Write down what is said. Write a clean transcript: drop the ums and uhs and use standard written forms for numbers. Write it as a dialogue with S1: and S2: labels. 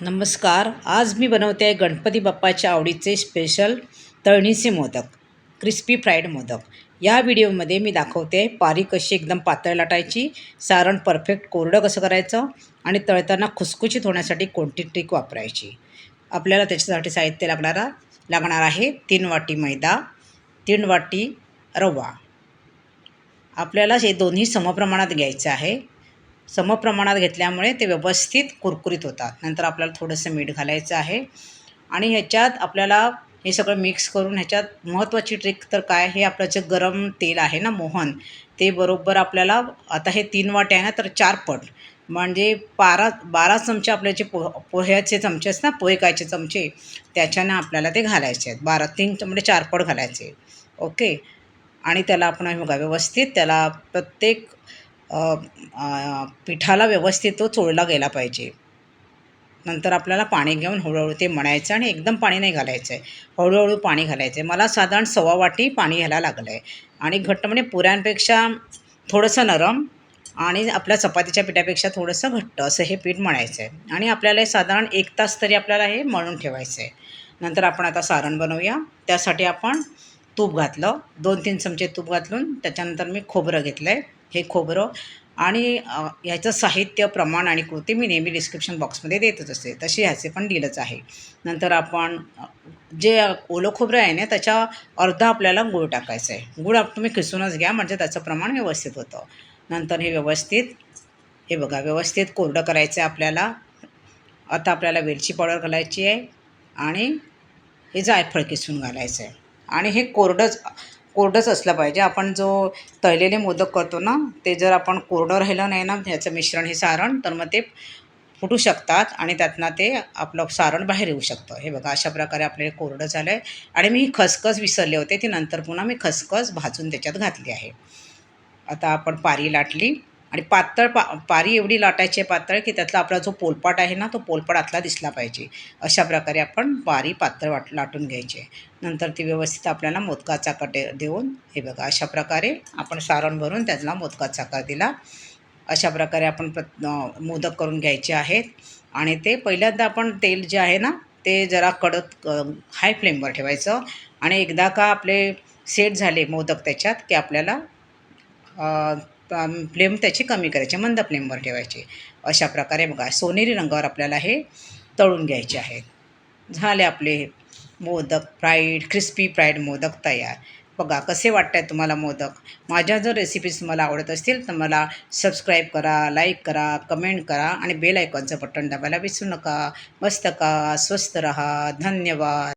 S1: नमस्कार. आज मी बनवते आहे गणपती बाप्पाच्या आवडीचे स्पेशल तळणीचे मोदक, क्रिस्पी फ्राईड मोदक. या व्हिडिओमध्ये मी दाखवते पारी कशी एकदम पातळ लाटायची, सारण परफेक्ट कोरडं कसं करायचं आणि तळताना खुसखुशीत होण्यासाठी कोणती ट्रिक वापरायची. आपल्याला त्याच्यासाठी साहित्य लागणार आहे 3 वाटी मैदा, 3 वाटी रवा. आपल्याला हे दोन्ही समप्रमाणात घ्यायचं आहे. समप्रमाणात घेतल्यामुळे ते व्यवस्थित कुरकुरीत होतात. नंतर आपल्याला थोडंसं मीठ घालायचं आहे आणि ह्याच्यात आपल्याला हे सगळं मिक्स करून ह्याच्यात महत्त्वाची ट्रिक तर काय, हे आपलं जे गरम तेल आहे ना मोहन, ते बरोबर आपल्याला आता हे 3 वाटे आहे ना, तर 4 पट म्हणजे 12 चमचे आपले जे पोह्याचे चमचे आहेत ना, पोहे कायचे चमचे, त्याच्यानं आपल्याला ते घालायचे आहेत. 3 म्हणजे 4 पट घालायचे. ओके. आणि त्याला आपण बघा व्यवस्थित त्याला प्रत्येक पिठाला व्यवस्थित तो चोळला गेला पाहिजे. नंतर आपल्याला पाणी घेऊन हळूहळू ते मळायचं आणि एकदम पाणी नाही घालायचं आहे, हळूहळू पाणी घालायचं आहे. मला साधारण 1.25 वाटी पाणी घ्यायला लागलं आहे. आणि घट्ट म्हणजे पुऱ्यांपेक्षा थोडंसं नरम आणि आपल्या चपातीच्या पिठापेक्षा थोडंसं घट्ट असं हे पीठ मळायचं आहे. आणि आपल्याला हे साधारण 1 तास तरी आपल्याला हे मळून ठेवायचं आहे. नंतर आपण आता सारण बनवूया. त्यासाठी आपण तूप घातलं, 2-3 चमचे तूप घातून त्याच्यानंतर मी खोबरं घेतलं आहे. हे खोबरं आणि ह्याचं साहित्य, प्रमाण आणि कृती मी नेहमी डिस्क्रिप्शन बॉक्समध्ये देतच असते, तसे ह्याचे पण दिलंच आहे. नंतर आपण जे ओलं खोबरं आहे ना, त्याच्या अर्धा आपल्याला गूळ टाकायचं आहे. गूळ तुम्ही किसूनच घ्या, म्हणजे त्याचं प्रमाण व्यवस्थित होतं. नंतर हे व्यवस्थित, हे बघा व्यवस्थित कोरडं करायचं आहे आपल्याला. आता आपल्याला वेलची पावडर घालायची आहे आणि हे जायफळ किसून घालायचं आहे. आणि हे कोरडंच असलं पाहिजे. आपण जो तळलेले मोदक करतो ना, ते जर आपण कोरडं राहिलं नाही ना ह्याचं मिश्रण, हे सारण, तर मग ते फुटू शकतात आणि त्यातनं ते आपलं सारण बाहेर येऊ शकतं. हे बघा अशा प्रकारे आपले कोरडं झालं आहे. आणि मी खसखस विसरले होते, ती नंतर पुन्हा मी खसखस भाजून त्याच्यात घातली आहे. आता आपण पारी लाटली आणि पातळ पारी एवढी लाटायची आहे पातळ, की त्यातला आपला जो पोलपाट आहे ना, तो पोलपाट आतला दिसला पाहिजे. अशा प्रकारे आपण पारी पातळ लाटून घ्यायची आहे. नंतर ती व्यवस्थित आपल्याला मोदकाचा आकार देऊन, हे बघा अशा प्रकारे आपण सारण भरून त्यातला मोदकाचा आकार दिला. अशा प्रकारे आपण मोदक करून घ्यायचे आहेत. आणि ते पहिल्यांदा आपण तेल जे आहे ना, ते जरा कडक हाय फ्लेमवर ठेवायचं. आणि एकदा का आपले सेट झाले मोदक त्याच्यात, की आपल्याला फ्लेम त्याची कमी करायची, मंद फ्लेमवर ठेवायची. अशा प्रकारे बघा सोनेरी रंगावर आपल्याला हे तळून घ्यायचे आहेत. झाले आपले मोदक क्रिस्पी फ्राईड मोदक तयार. बघा कसे वाटत आहेत तुम्हाला मोदक. माझ्या जर रेसिपीज तुम्हाला आवडत असतील तर मला सबस्क्राईब करा, लाईक करा, कमेंट करा आणि बेल आयकॉनचं बटन दाबायला विसरू नका. मस्त का, स्वस्त रहा. धन्यवाद.